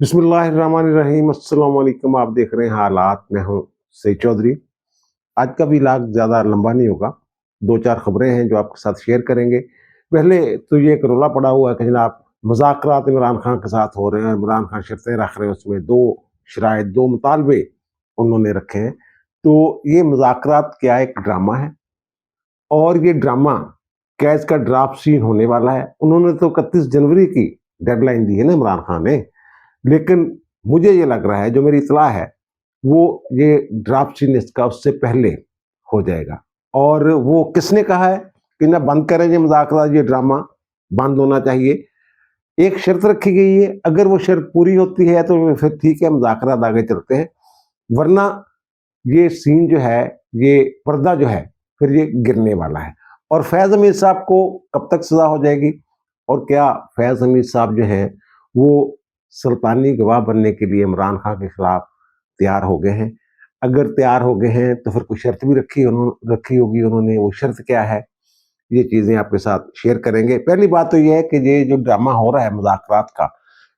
बिस्मिल्लाहिर्रहमानिर्रहीम। अस्सलाम वालेकुम। आप देख रहे हैं हालात। मैं हूं सईद चौधरी। आज का व्लॉग ज़्यादा लंबा नहीं होगा। दो चार खबरें हैं जो आपके साथ शेयर करेंगे। पहले तो ये एक रोला पड़ा हुआ है कि जनाब मुज़ाकरात इमरान खान के साथ हो रहे हैं। इमरान खान शर्तें रख रहे हैं, उसमें दो शराइत, दो मुतालबे उन्होंने रखे हैं। तो ये मुज़ाकरात क्या एक ड्रामा है, और ये ड्रामा कैच का ड्राफ्ट सीन होने वाला है। उन्होंने तो 31 जनवरी की डेडलाइन दी है ना इमरान खान ने, लेकिन मुझे ये लग रहा है, जो मेरी इतला है, वो ये ड्राफ्ट सीन इसका उससे पहले हो जाएगा। और वो किसने कहा है कि ना बंद करें ये मुज़ाकरात, ये ड्रामा बंद होना चाहिए। एक शर्त रखी गई है, अगर वो शर्त पूरी होती है तो फिर ठीक है, मुज़ाकरात आगे चलते हैं, वरना ये सीन जो है, ये पर्दा जो है, फिर ये गिरने वाला है। और फैज़ हमीद साहब को कब तक सज़ा हो जाएगी, और क्या फैज़ हमीद साहब जो हैं वो सुल्तानी गवाह बनने के लिए इमरान खान के खिलाफ तैयार हो गए हैं? अगर तैयार हो गए हैं तो फिर कोई शर्त भी रखी होगी उन्होंने। वो शर्त क्या है, ये चीज़ें आपके साथ शेयर करेंगे। पहली बात तो ये है कि ये जो ड्रामा हो रहा है मुज़ाकरात का,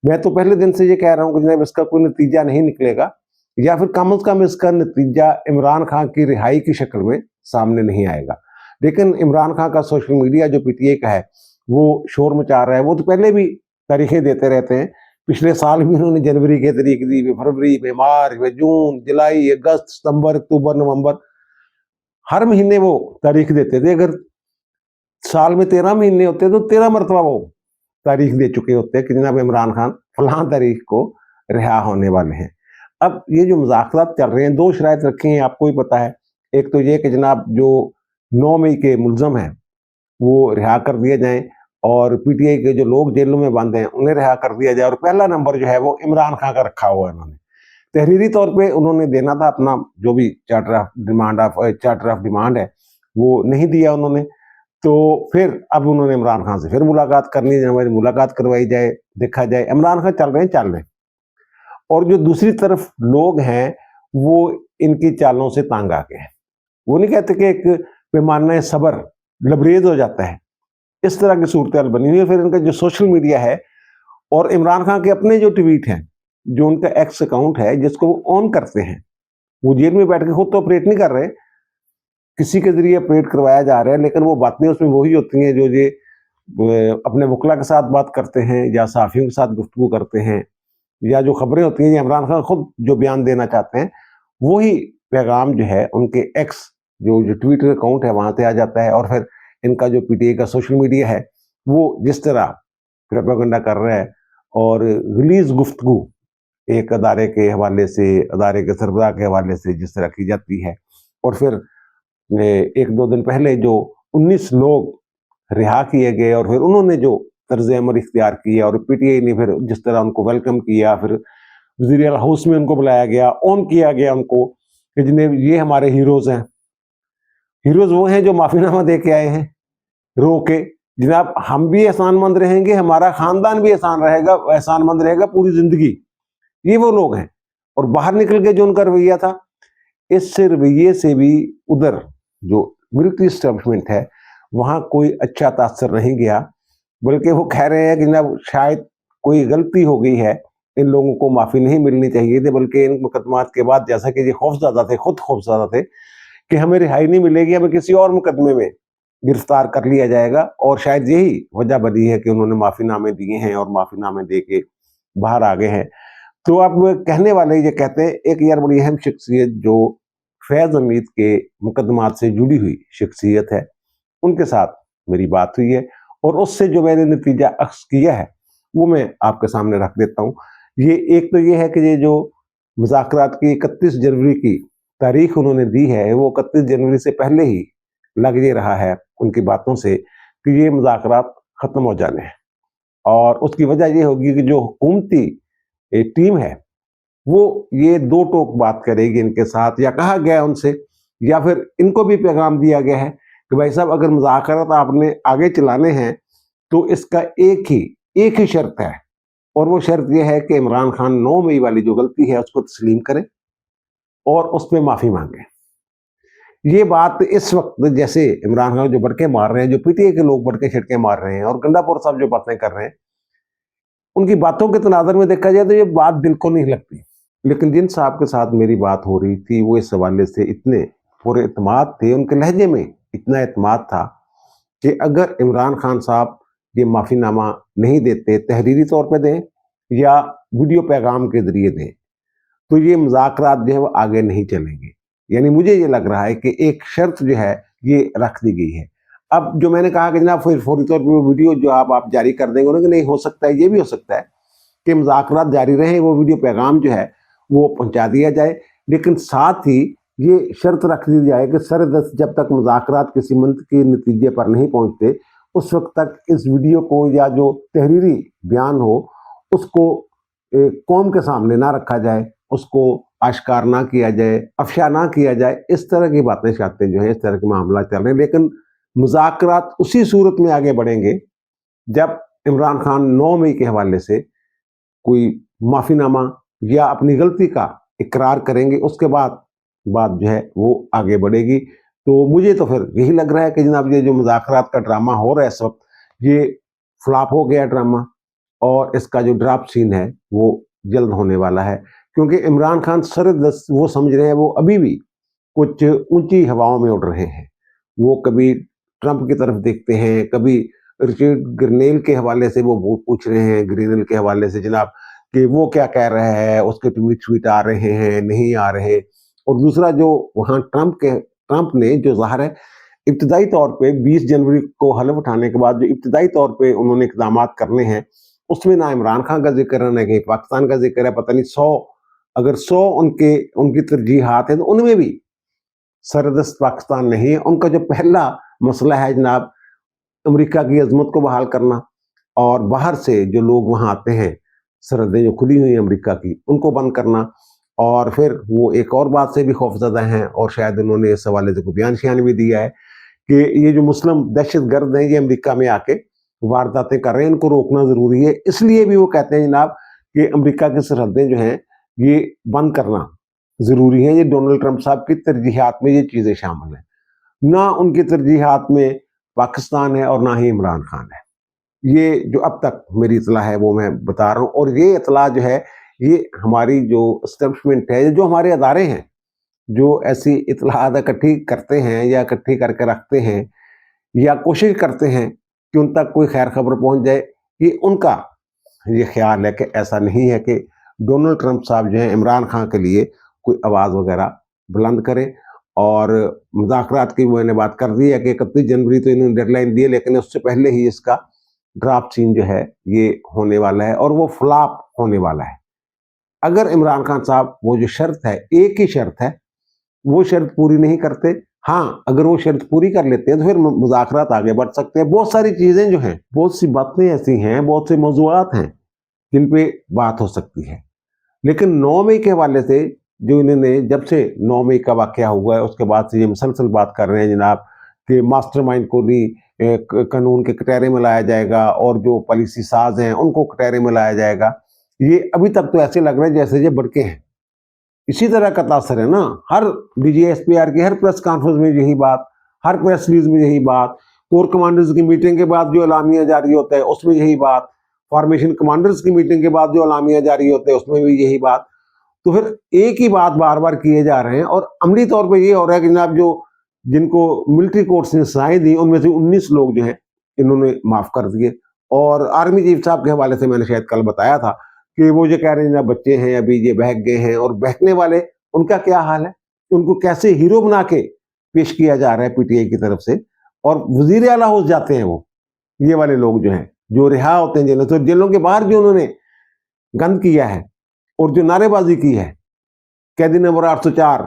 मैं तो पहले दिन से ये कह रहा हूँ कि जनाब इसका कोई नतीजा नहीं निकलेगा, या फिर कम से कम इसका नतीजा इमरान खान की रिहाई की शक्ल में सामने नहीं आएगा। लेकिन इमरान खान का सोशल मीडिया जो पीटीआई का है, वो शोर मचा रहा है। वो तो पहले भी तारीखें देते रहते हैं। पिछले साल भी उन्होंने जनवरी की तारीख दी, फिर फरवरी, फिर मार्च, फिर जून, जुलाई, अगस्त, सितंबर, अक्टूबर, नवंबर, हर महीने वो तारीख देते थे। अगर साल में 13 महीने होते तो 13 मरतबा वो तारीख दे चुके होते कि जनाब इमरान खान फलां तारीख को रिहा होने वाले हैं। अब ये जो मुज़ाकरात चल रहे हैं, दो शराइत रखी हैं, आपको ही पता है। एक तो ये कि जनाब जो 9 मई के मुलज़म हैं वो रिहा कर दिए जाएं, और पीटीआई के जो लोग जेलों में बंद हैं उन्हें रिहा कर दिया जाए। और पहला नंबर जो है वो इमरान खान का रखा हुआ है। उन्होंने तहरीरी तौर पे उन्होंने देना था अपना जो भी चार्टर ऑफ डिमांड है, वो नहीं दिया उन्होंने। तो फिर अब उन्होंने इमरान खान से फिर मुलाकात करनी है, हमारी मुलाकात करवाई जाए, देखा जाए। इमरान खान चल रहे हैं। और जो दूसरी तरफ लोग हैं वो इनकी चालों से तंग आ गए हैं। वो नहीं कहते कि एक पैमाना सब्र लबरेज हो जाता है, इस तरह की सूरत बनी हुई है। फिर इनका जो सोशल मीडिया है, और इमरान खान के अपने जो ट्वीट हैं, जो उनका एक्स अकाउंट है जिसको वो ऑन करते हैं, वो जेल में बैठ के खुद तो ऑपरेट नहीं कर रहे, किसी के जरिए ऑपरेट करवाया जा रहा है, लेकिन वो बातें उसमें वही होती हैं जो ये अपने वकला के साथ बात करते हैं, या सहाफ़ियों के साथ गुफ्तगू करते हैं, या जो खबरें होती हैं, इमरान खान खुद जो बयान देना चाहते हैं, वही पैगाम जो है उनके एक्स जो ट्विटर अकाउंट है वहां से आ जाता है। और फिर इनका जो पीटीआई का सोशल मीडिया है, वो जिस तरह प्रोपेगेंडा कर रहा है, और रिलीज गुफ्तगू एक अदारे के हवाले से, अदारे के सरबराह के हवाले से जिस तरह की जाती है, और फिर एक दो दिन पहले जो 19 लोग रिहा किए गए, और फिर उन्होंने जो तर्ज अमल इख्तियार किया, और पीटीआई ने फिर जिस तरह उनको वेलकम किया, फिर वज़ीर आला हाउस में उनको बुलाया गया, ऑन किया गया उनको कि जिन्हें ये हमारे हीरोज़ हैं। हीरोज़ वो हैं जो माफ़ीनामा दे के आए हैं रो के, जनाब हम भी एहसानमंद रहेंगे, हमारा ख़ानदान भी एहसानमंद रहेगा पूरी ज़िंदगी। ये वो लोग हैं। और बाहर निकल के जो उनका रवैया था, इस रवैये से भी उधर जो मिलिट्री एस्टेब्लिशमेंट है वहाँ कोई अच्छा तासर नहीं गया, बल्कि वो कह रहे हैं कि जनाब शायद कोई गलती हो गई है, इन लोगों को माफ़ी नहीं मिलनी चाहिए थी, बल्कि इन मुकदमात के बाद जैसा कि ये खौफज़दा थे, खुद खौफज़दा थे कि हमें रिहाई नहीं मिलेगी, हमें किसी और मुकदमे में गिरफ्तार कर लिया जाएगा। और शायद यही वजह बनी है कि उन्होंने माफ़ीनामे दिए हैं, और माफ़ीनामे दे के बाहर आ गए हैं। तो अब कहने वाले ये कहते हैं, एक यार बड़ी अहम शख्सियत जो फैज़ हमीद के मुकदमात से जुड़ी हुई शख्सियत है, उनके साथ मेरी बात हुई है, और उससे जो मैंने नतीजा अख्ज़ किया है वो मैं आपके सामने रख देता हूँ। ये एक तो ये है कि ये जो मुज़ाकरात की 31 जनवरी की तारीख उन्होंने दी है, वो 31 जनवरी से पहले ही लग ये रहा है उनकी बातों से कि ये मुज़ाकरात ख़त्म हो जाने हैं। और उसकी वजह ये होगी कि जो हुकूमती टीम है वो ये दो टोक बात करेगी इनके साथ, या कहा गया उनसे, या फिर इनको भी पैगाम दिया गया है कि भाई साहब अगर मुज़ाकरात आपने आगे चलाने हैं तो इसका एक ही शर्त है, और वो शर्त ये है कि इमरान खान 9 मई वाली जो गलती है उसको तस्लीम करें और उस पर माफ़ी मांगे। ये बात इस वक्त जैसे इमरान खान जो बड़के मार रहे हैं, जो पीटीआई के लोग बड़के छिड़के मार रहे हैं, और गंडापुर साहब जो बातें कर रहे हैं, उनकी बातों के तनाज़ुर में देखा जाए तो ये बात दिल को नहीं लगती। लेकिन जिन साहब के साथ मेरी बात हो रही थी वो इस हवाले से इतने पूरे एतमाद थे, उनके लहजे में इतना एतमाद था कि अगर इमरान खान साहब ये माफ़ीनामा नहीं देते, तहरीरी तौर पे दें या वीडियो पैगाम के ज़रिए दें, तो ये मुज़ाकरात जो है वो आगे नहीं चलेंगे। यानी मुझे ये लग रहा है कि एक शर्त जो है ये रख दी गई है। अब जो मैंने कहा कि जनाब फिर फौरी तौर पे वो वीडियो जो आप जारी कर देंगे, उन्होंने नहीं हो सकता है, ये भी हो सकता है कि मुज़ाकरात जारी रहें, वो वीडियो पैगाम जो है वो पहुंचा दिया जाए, लेकिन साथ ही ये शर्त रख दी जाए कि सरदस्त जब तक मुज़ाकरात किसी मंत के नतीजे पर नहीं पहुंचते उस वक्त तक इस वीडियो को या जो तहरीरी बयान हो उसको कौम के सामने ना रखा जाए, उसको आश्कार ना किया जाए, अफशा ना किया जाए। इस तरह की बातें शातें जो है, इस तरह के मामला चल रहे हैं। लेकिन मुज़ाकरात उसी सूरत में आगे बढ़ेंगे जब इमरान खान 9 मई के हवाले से कोई माफ़ीनामा या अपनी गलती का इकरार करेंगे, उसके बाद बात जो है वो आगे बढ़ेगी। तो मुझे तो फिर यही लग रहा है कि जनाब ये जो मुज़ाकरात का ड्रामा हो रहा है इस वक्त, ये फ्लॉप हो गया ड्रामा और इसका जो ड्राफ्ट सीन है वो जल्द होने वाला है, क्योंकि इमरान खान सरदस्त वो समझ रहे हैं वो अभी भी कुछ ऊंची हवाओं में उड़ रहे हैं। वो कभी ट्रंप की तरफ देखते हैं, कभी रिचर्ड ग्रीनेल के हवाले से वो पूछ रहे हैं, ग्रीनेल के हवाले से जनाब कि वो क्या कह रहे हैं, उसके ट्वीट आ रहे हैं नहीं आ रहे। और दूसरा जो वहाँ ट्रंप ने जो ज़ाहिर है इब्तदाई तौर पे 20 जनवरी को हलफ उठाने के बाद जो इब्तदाई तौर पे उन्होंने इक़दाम करने हैं, उसमें ना इमरान खान का जिक्र है ना कहीं पाकिस्तान का जिक्र है। पता नहीं 100 अगर 100 उनकी तरजीहात हैं तो उनमें भी सरदस्त पाकिस्तान नहीं है। उनका जो पहला मसला है जनाब अमेरिका की अजमत को बहाल करना और बाहर से जो लोग वहाँ आते हैं, सरहदें जो खुली हुई हैं अमेरिका की, उनको बंद करना। और फिर वो एक और बात से भी खौफजदा हैं और शायद उन्होंने इस हवाले से कोई बयान शियान भी दिया है कि ये जो मुस्लिम दहशतगर्द हैं ये अमेरिका में आके वारदातें कर रहे हैं, इनको रोकना ज़रूरी है। इसलिए भी वो कहते हैं जनाब कि अमेरिका की सरहदें जो हैं ये बंद करना ज़रूरी है। ये डोनाल्ड ट्रंप साहब की तरजीहात में ये चीज़ें शामिल हैं। ना उनकी तरजीहात में पाकिस्तान है और ना ही इमरान खान है। ये जो अब तक मेरी इतला है वो मैं बता रहा हूँ। और ये इतला जो है ये हमारी जो एस्टेब्लिशमेंट है, जो हमारे अदारे हैं, जो ऐसी इतलात इकट्ठी करते हैं या इकट्ठी करके रखते हैं या कोशिश करते हैं कि उन तक कोई खैर खबर पहुंच जाए, ये उनका ये ख्याल है कि ऐसा नहीं है कि डोनाल्ड ट्रंप साहब जो है इमरान खान के लिए कोई आवाज़ वगैरह बुलंद करें। और मुज़ाकरात की मैंने बात कर दी है कि 31 जनवरी तो इन्होंने डेडलाइन दी है, लेकिन उससे पहले ही इसका ड्राफ्ट सीन जो है ये होने वाला है और वो फ्लॉप होने वाला है। अगर इमरान खान साहब वो जो शर्त है, एक ही शर्त है, वो शर्त पूरी नहीं करते, हाँ अगर वो शर्त पूरी कर लेते हैं तो फिर मुज़ाकरात आगे बढ़ सकते हैं। बहुत सारी चीज़ें जो हैं, बहुत सी बातें ऐसी हैं, बहुत से मौज़ूआत हैं जिन पे बात हो सकती है। लेकिन 9 मई के हवाले से जो इन्होंने जब से 9 मई का वाक़या हुआ है उसके बाद से ये मुसलसल बात कर रहे हैं जनाब कि मास्टरमाइंड को भी कानून के कटहरे में लाया जाएगा और जो पॉलिसी साज हैं उनको कटहरे में लाया जाएगा। ये अभी तक तो ऐसे लग रहे हैं जैसे ये बड़के हैं। इसी तरह का तासर है ना, हर DGSPR की हर प्रेस कॉन्फ्रेंस में यही बात, हर प्रेस रिलीज में यही बात, कोर कमांडर्स की मीटिंग के बाद जो एलामिया जारी होता है उसमें यही बात, फॉर्मेशन कमांडर्स की मीटिंग के बाद जो एलामिया जारी होता है उसमें भी यही बात। तो फिर एक ही बात बार बार किए जा रहे हैं और अमली तौर पर ये हो रहा है कि जनाब जो जिनको मिलिट्री कोर्ट्स ने सजाएं दी उनमें से 19 लोग जो हैं इन्होंने माफ़ कर दिए। और आर्मी चीफ साहब के हवाले से मैंने शायद कल बताया था कि वो जो कह रहे हैं ना बच्चे हैं अभी ये बहक गए हैं, और बहकने वाले उनका क्या हाल है, उनको कैसे हीरो बना के पेश किया जा रहा है PTI की तरफ से, और वजीर आला हाउस जाते हैं वो ये वाले लोग जो हैं जो रिहा होते हैं जेलों से, जेलों के बाहर जो उन्होंने गंद किया है और जो नारेबाजी की है, कैदी नंबर 804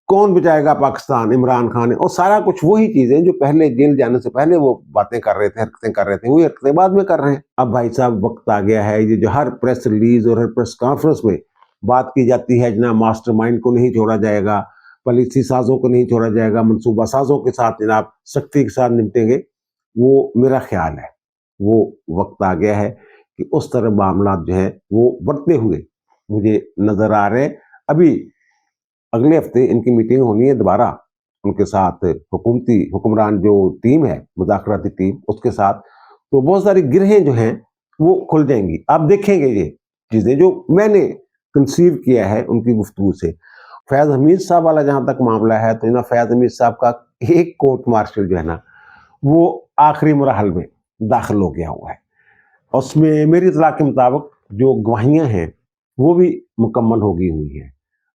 कौन बचाएगा पाकिस्तान, इमरान खान है, और सारा कुछ वही चीजें जो पहले जेल जाने से पहले वो बातें कर रहे थे, हरकतें कर रहे थे, वही हरकतें बाद में कर रहे हैं। अब भाई साहब वक्त आ गया है, ये जो हर प्रेस रिलीज और हर प्रेस कॉन्फ्रेंस में बात की जाती है जनाब मास्टरमाइंड को नहीं छोड़ा जाएगा, पॉलिसी साजों को नहीं छोड़ा जाएगा, मनसूबा साजों के साथ जनाब सख्ती के साथ निपटेंगे, वो मेरा ख्याल है वो वक्त आ गया है कि उस तरह मामला जो है वो बढ़ते हुए मुझे नजर आ रहे हैं। अभी अगले हफ्ते इनकी मीटिंग होनी है दोबारा उनके साथ, हुकूमरान जो टीम है मुज़ाकराती टीम उसके साथ। तो बहुत सारी गिरहें जो हैं वो खुल जाएंगी। आप देखेंगे ये चीजें जो मैंने कंसीव किया है उनकी गुफ्तगू से। फैज हमीद साहब वाला जहां तक मामला है, तो ना फैज हमीद साहब का एक कोर्ट मार्शल जो है ना, वो आखिरी मरहल में दाखिल हो गया हुआ है। उसमें मेरी इत्तला के मुताबिक जो गवाहियां हैं वो भी मुकम्मल हो गई हुई हैं।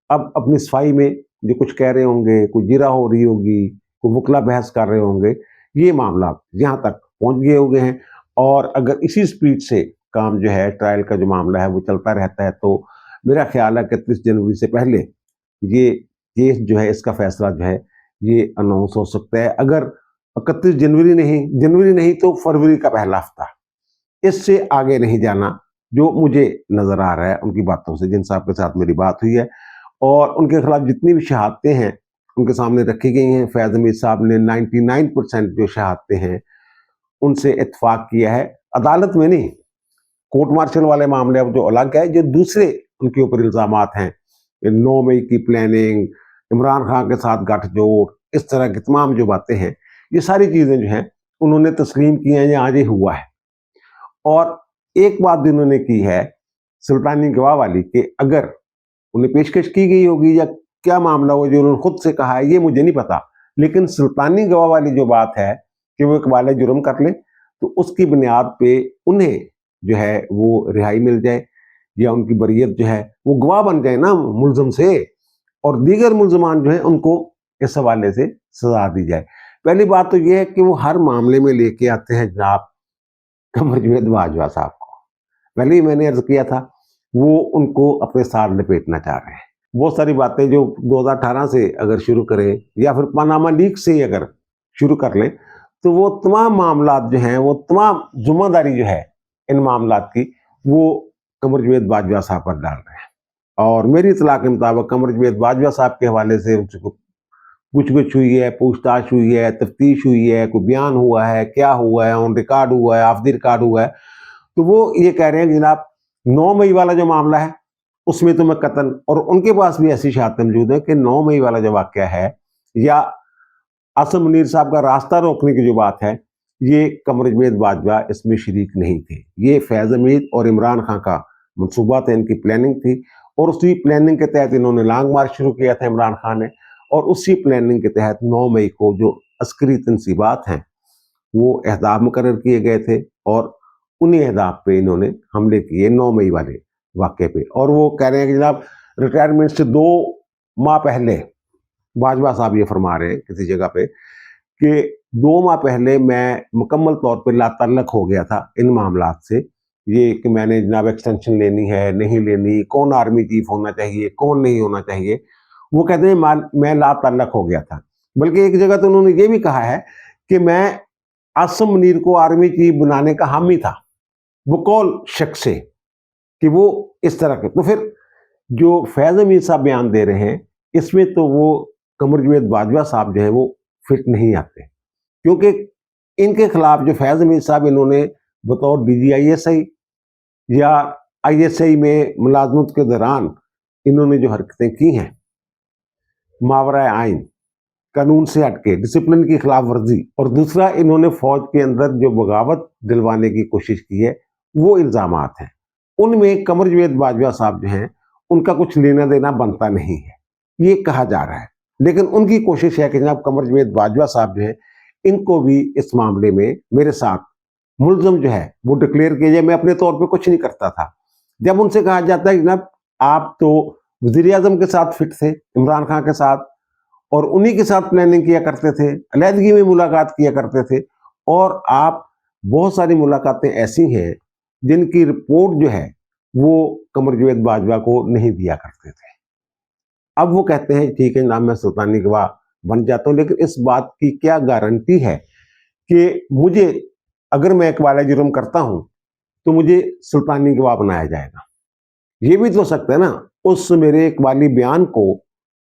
अब अपनी सफाई में जो कुछ कह रहे होंगे, कोई जिरा हो रही होगी, कोई वकला बहस कर रहे होंगे, ये मामला यहाँ तक पहुँच गए हो गए हैं। और अगर इसी स्पीड से काम जो है, ट्रायल का जो मामला है वो चलता रहता है, तो मेरा ख्याल है कि 31 जनवरी से पहले ये केस जो है, इसका फैसला जो है ये अनाउंस हो सकता है। अगर 31 जनवरी नहीं तो फरवरी का पहला हफ्ता, इससे आगे नहीं जाना, जो मुझे नजर आ रहा है उनकी बातों से। जिन साहब के साथ मेरी बात हुई है और उनके खिलाफ जितनी भी शहादतें हैं उनके सामने रखी गई हैं, फैज हमीद साहब ने 99% जो शहादतें हैं उनसे इत्तेफाक किया है। अदालत में नहीं, कोर्ट मार्शल वाले मामले अब जो अलग है, जो दूसरे उनके ऊपर इल्जामात हैं, 9 मई की प्लानिंग, इमरान खान के साथ गठजोड़, इस तरह की तमाम जो बातें हैं, ये सारी चीजें जो हैं उन्होंने तस्लीम की हैं, ये आज ही हुआ है। और एक बात भी उन्होंने की है सुल्तानी गवाह वाली, कि अगर उन्हें पेशकश की गई होगी या क्या मामला हो, जो उन्होंने खुद से कहा है ये मुझे नहीं पता, लेकिन सुल्तानी गवाह वाली जो बात है कि वो इकबाल जुर्म कर ले, तो उसकी बुनियाद पे उन्हें जो है वो रिहाई मिल जाए या उनकी बरियत जो है वो गवाह बन जाए ना मुलजम से, और दीगर मुलजमान जो है उनको इस हवाले से सजा दी जाए। पहली बात तो यह है कि वो हर मामले में लेके आते हैं जनाब कमर जावेद बाजवा साहब को। पहले ही मैंने अर्ज किया था, वो उनको अपने साथ लपेटना चाह रहे हैं। बहुत सारी बातें जो 2018 से अगर शुरू करें या फिर पनामा लीक से ही अगर शुरू कर लें, तो वो तमाम मामलात जो हैं, वो तमाम जिम्मेदारी जो है इन मामलात की, वो कमर जावेद बाजवा साहब पर डाल रहे हैं। और मेरी इत्तला के मुताबिक कमर जावेद बाजवा साहब के हवाले से उनसे पूछ-गुछ हुई है, पूछताछ हुई है, तफ्तीश हुई है, कोई बयान हुआ है, क्या हुआ है, ऑन रिकॉर्ड हुआ है, ऑफ द रिकॉर्ड हुआ है, तो वो ये कह रहे हैं कि जनाब 9 मई वाला जो मामला है उसमें तो मैं कतन, और उनके पास भी ऐसी शहादतें मौजूद है कि 9 मई वाला जो वाक़या है या आसिम मुनीर साहब का रास्ता रोकने की जो बात है, ये कमर जावेद बाजवा इसमें शरीक नहीं थे। ये फैज़ हमीद और इमरान खान का मनसूबा था, इनकी प्लानिंग थी, और उसी प्लानिंग के तहत इन्होंने लॉन्ग मार्च शुरू किया था इमरान खान ने, और उसी प्लानिंग के तहत 9 मई को जो अस्करी तनसीबात हैं वो अहदाफ मुकर्रर किए गए थे, और उन्हीं अहदाफ पे इन्होंने हमले किए 9 मई वाले वाक़े पे। और वो कह रहे हैं कि जनाब रिटायरमेंट से 2 माह पहले बाजवा साहब ये फरमा रहे हैं किसी जगह पे कि 2 माह पहले मैं मुकम्मल तौर पे लातल्लक हो गया था इन मामलात से, ये कि मैंने जनाब एक्सटेंशन लेनी है, नहीं लेनी, कौन आर्मी चीफ होना चाहिए, कौन नहीं होना चाहिए। वो कहते हैं मैं लातल्लक हो गया था। बल्कि एक जगह तो उन्होंने ये भी कहा है कि मैं आसिम मुनीर को आर्मी चीफ बनाने का हामी था, बकौल शक से, कि वो इस तरह के। तो फिर जो फैज़ हमीद साहब बयान दे रहे हैं इसमें तो वो कमर जावेद बाजवा साहब जो है वो फिट नहीं आते, क्योंकि इनके खिलाफ जो फैज़ हमीद साहब इन्होंने बतौर DGISI या ISI में मुलाजमत के दौरान इन्होंने जो हरकतें की हैं, मावरा आइन, कानून से हटके, डिसिप्लिन की खिलाफ वर्जी, और दूसरा इन्होंने फौज के अंदर जो बगावत दिलवाने की कोशिश की है, वो इल्जामात हैं। उनमें कमर जावेद बाजवा साहब जो हैं उनका कुछ लेना देना बनता नहीं है, ये कहा जा रहा है। लेकिन उनकी कोशिश है कि जनाब कमर जावेद बाजवा साहब जो है इनको भी इस मामले में मेरे साथ मुलजम जो है वो डिक्लेयर किया जाए। मैं अपने तौर पे कुछ नहीं करता था। जब उनसे कहा जाता है कि जनाब आप तो वज़ीर आज़म के साथ फिट थे, इमरान खान के साथ, और उन्हीं के साथ प्लानिंग किया करते थे, अलहदगी में मुलाकात किया करते थे, और आप बहुत सारी मुलाकातें ऐसी हैं जिनकी रिपोर्ट जो है वो कमर जावेद बाजवा को नहीं दिया करते थे। अब वो कहते हैं ठीक है जनाब मैं सुल्तानी गवाह बन जाता हूँ, लेकिन इस बात की क्या गारंटी है कि मुझे, अगर मैं इकबाल जुर्म करता हूं तो मुझे सुल्तानी गवाह बनाया जाएगा? ये भी तो सकता है ना उस मेरे इकबाली बयान को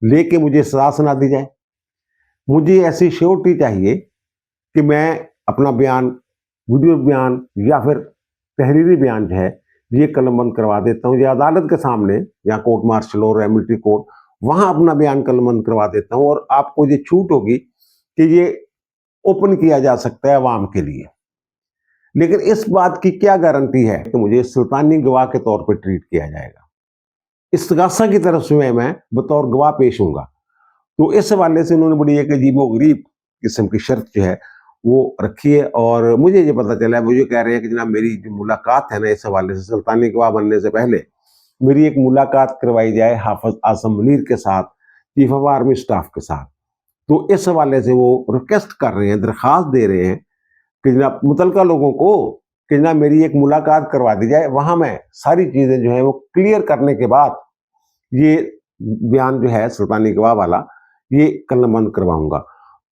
लेके मुझे सजा सुना दी जाए। मुझे ऐसी श्योरिटी चाहिए कि मैं अपना बयान, वीडियो बयान या फिर तहरीरी बयान जो है ये कलमबंद करवा देता हूँ, या अदालत के सामने या कोर्ट मार्शल और एमिलिटी कोर्ट, वहां अपना बयान कलमबंद करवा देता हूँ, और आपको ये छूट होगी कि ये ओपन किया जा सकता है अवाम के लिए। لیکن اس بات کی کیا گارنٹی ہے کہ مجھے سلطانی گواہ کے طور پہ ٹریٹ کیا جائے گا؟ استغاثہ کی طرف سے میں بطور گواہ پیش ہوں گا. تو اس حوالے سے انہوں نے بڑی ایک عجیب و غریب قسم کی شرط جو ہے وہ رکھی ہے. اور مجھے یہ پتہ چلا ہے، وہ یہ کہہ رہے ہیں کہ جناب میری جو ملاقات ہے نا اس حوالے سے سلطانی گواہ بننے سے پہلے میری ایک ملاقات کروائی جائے حافظ اعظم منیر کے ساتھ، چیف آف آرمی اسٹاف کے ساتھ. تو اس حوالے سے وہ ریکویسٹ کر رہے ہیں، درخواست دے رہے ہیں کہ جناب متعلقہ لوگوں کو کہ جناب میری ایک ملاقات کروا دی جائے، وہاں میں ساری چیزیں جو ہیں وہ کلیئر کرنے کے بعد یہ بیان جو ہے سلطانی گواہ والا یہ قلم بند کرواؤں گا.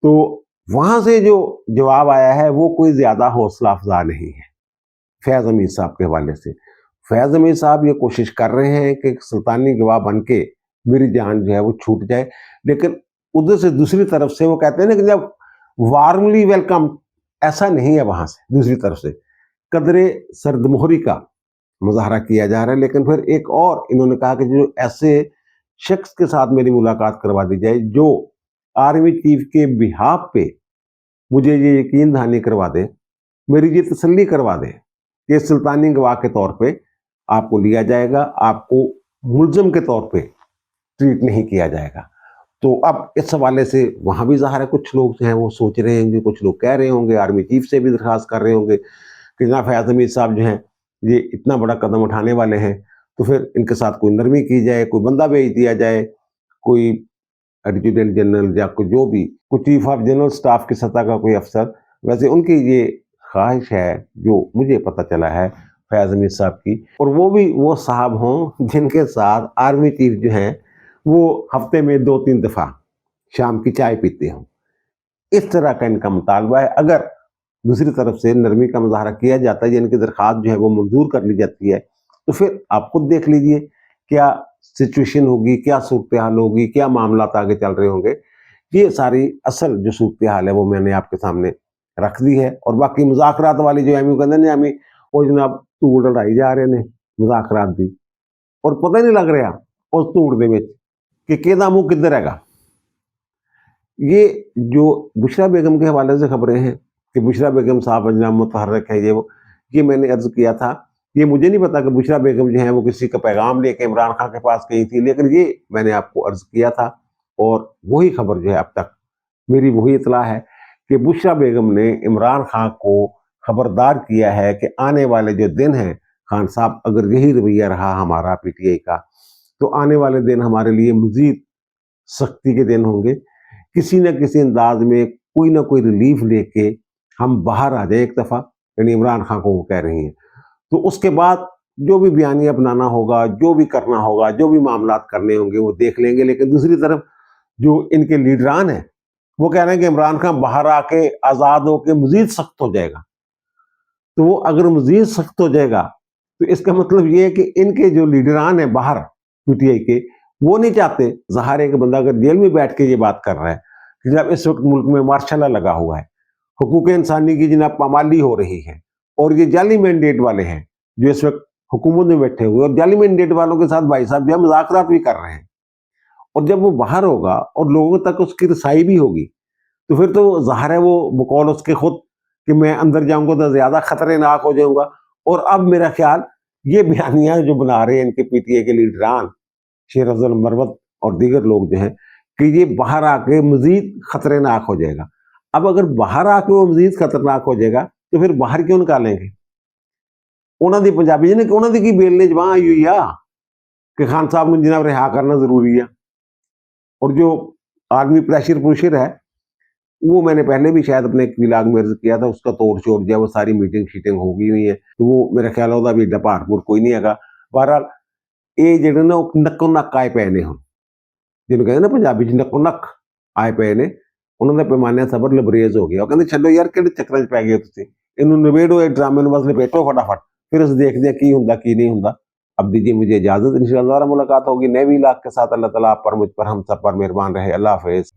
تو وہاں سے جو جواب آیا ہے وہ کوئی زیادہ حوصلہ افزا نہیں ہے فیاض حمید صاحب کے حوالے سے. فیاض حمید صاحب یہ کوشش کر رہے ہیں کہ سلطانی گواہ بن کے میری جان جو ہے وہ چھوٹ جائے، لیکن ادھر سے دوسری طرف سے وہ کہتے ہیں نا کہ جب وارملی ویلکم، ایسا نہیں ہے. وہاں سے دوسری طرف سے قدر سردمہری کا مظاہرہ کیا جا رہا ہے. لیکن پھر ایک اور انہوں نے کہا کہ جو ایسے شخص کے ساتھ میری ملاقات کروا دی جائے جو آرمی چیف کے بہاف پہ مجھے یہ یقین دہانی کروا دے، میری یہ تسلی کروا دے کہ سلطانی گواہ کے طور پہ آپ کو لیا جائے گا، آپ کو ملزم کے طور پہ ٹریٹ نہیں کیا جائے گا. تو اب اس حوالے سے وہاں بھی ظاہر ہے کچھ لوگ جو ہیں وہ سوچ رہے ہیں، جو کچھ لوگ کہہ رہے ہوں گے، آرمی چیف سے بھی درخواست کر رہے ہوں گے کہ جناب فیاض حمید صاحب جو ہیں یہ اتنا بڑا قدم اٹھانے والے ہیں تو پھر ان کے ساتھ کوئی نرمی کی جائے، کوئی بندہ بھیج دیا جائے، کوئی ایڈجوٹنٹ جنرل یا کوئی جو بھی کوئی چیف آف جنرل سٹاف کی سطح کا کوئی افسر. ویسے ان کی یہ خواہش ہے جو مجھے پتہ چلا ہے فیاض حمید صاحب کی، اور وہ بھی وہ صاحب ہوں جن کے ساتھ آرمی چیف جو ہیں وہ ہفتے میں 2-3 دفعہ شام کی چائے پیتے ہوں. اس طرح کا ان کا مطالبہ ہے. اگر دوسری طرف سے نرمی کا مظاہرہ کیا جاتا ہے، ان کی درخواست جو ہے وہ منظور کر لی جاتی ہے، تو پھر آپ خود دیکھ لیجئے کیا سچویشن ہوگی، کیا صورتحال ہوگی، کیا معاملات آگے چل رہے ہوں گے. یہ ساری اصل جو صورتحال ہے وہ میں نے آپ کے سامنے رکھ دی ہے. اور باقی مذاکرات والی جو ایمی کہتے ہیں ایمی وہ جناب توڑ لڑائی جا رہے ہیں مذاکرات دی، اور پتہ نہیں لگ رہا اس توڑ دے وچ کہ کہدا منہ کدھر ہے گا. یہ جو بشرا بیگم کے حوالے سے خبریں ہیں کہ بشرا بیگم صاحب جناب متحرک ہے، یہ میں نے عرض کیا تھا. یہ مجھے نہیں پتا کہ بشرا بیگم جو ہیں وہ کسی کا پیغام لے کے عمران خان کے پاس گئی تھی، لیکن یہ میں نے آپ کو عرض کیا تھا، اور وہی خبر جو ہے اب تک میری وہی اطلاع ہے کہ بشرا بیگم نے عمران خان کو خبردار کیا ہے کہ آنے والے جو دن ہیں خان صاحب اگر یہی رویہ رہا ہمارا پی ٹی آئی کا تو آنے والے دن ہمارے لیے مزید سختی کے دن ہوں گے. کسی نہ کسی انداز میں کوئی نہ کوئی ریلیف لے کے ہم باہر آ جائیں ایک دفعہ، یعنی عمران خان کو وہ کہہ رہی ہیں. تو اس کے بعد جو بھی بیانیہ بنانا ہوگا، جو بھی کرنا ہوگا، جو بھی معاملات کرنے ہوں گے وہ دیکھ لیں گے. لیکن دوسری طرف جو ان کے لیڈران ہیں وہ کہہ رہے ہیں کہ عمران خان باہر آ کے آزاد ہو کے مزید سخت ہو جائے گا. تو وہ اگر مزید سخت ہو جائے گا تو اس کا مطلب یہ ہے کہ ان کے جو لیڈران ہیں باہر پی ٹی آئی کے وہ نہیں چاہتے. ظاہر ہے کہ بندہ اگر جیل میں بیٹھ کے یہ بات کر رہا ہے کہ جناب اس وقت ملک میں مارشل لا لگا ہوا ہے، حقوق انسانی کی جناب پامالی ہو رہی ہے، اور یہ جعلی مینڈیٹ والے ہیں جو اس وقت حکومت میں بیٹھے ہوئے، اور جعلی مینڈیٹ والوں کے ساتھ بھائی صاحب جو ہے مذاکرات بھی کر رہے ہیں، اور جب وہ باہر ہوگا اور لوگوں تک اس کی رسائی بھی ہوگی تو پھر تو ظاہر ہے وہ بقول اس کے خود کہ میں اندر جاؤں گا تو زیادہ خطرے ناک ہو جاؤں گا. اور اب میرا خیال یہ بیانیہ جو بنا رہے ہیں ان کے پی ٹی اے کے لیڈران شیر افضل مروت اور دیگر لوگ جو ہیں کہ یہ باہر آ کے مزید خطرے ناک ہو جائے گا. اب اگر باہر آ کے وہ مزید خطرناک ہو جائے گا تو پھر باہر کیوں نکالیں گے؟ انہوں دی پنجابی جی نے کہ انہوں دی کی بیل نے جوان آئی ہوئی ہے کہ خان صاحب نے جناب رہا کرنا ضروری ہے. اور جو آرمی پریشر ہے وہ میں نے پہلے بھی شاید اپنے ولاگ میں عرض کیا تھا، اس کا توڑ چھوڑ جو ہے وہ ساری میٹنگ شیٹنگ ہو گئی ہوئی ہے، تو وہ میرا خیال ہوتا بھی ڈپار پور کوئی نہیں ہے. بہرحال یہ جڑے نا نکو نک آئے پے نے، ہوں جنہوں کہتے ہیں نا پنجابی چ نکو نک آئے پے نے، انہوں نے پیمانے صبر لبریز ہو گیا. وہ کہتے چلو یار کہڑے چکر پی گئے تھی، انہوں نبیڑو یہ ڈرامے بس لپیٹو فٹافٹ، پھر اس دیکھتے ہیں کی ہوں کی نہیں ہوں. اب دیجیے مجھے اجازت، انشاءاللہ ملاقات ہوگی نئے ولاگ کے ساتھ. اللہ تعالیٰ آپ پر مجھ پر ہم سب پر مہربان رہے. اللہ حافظ.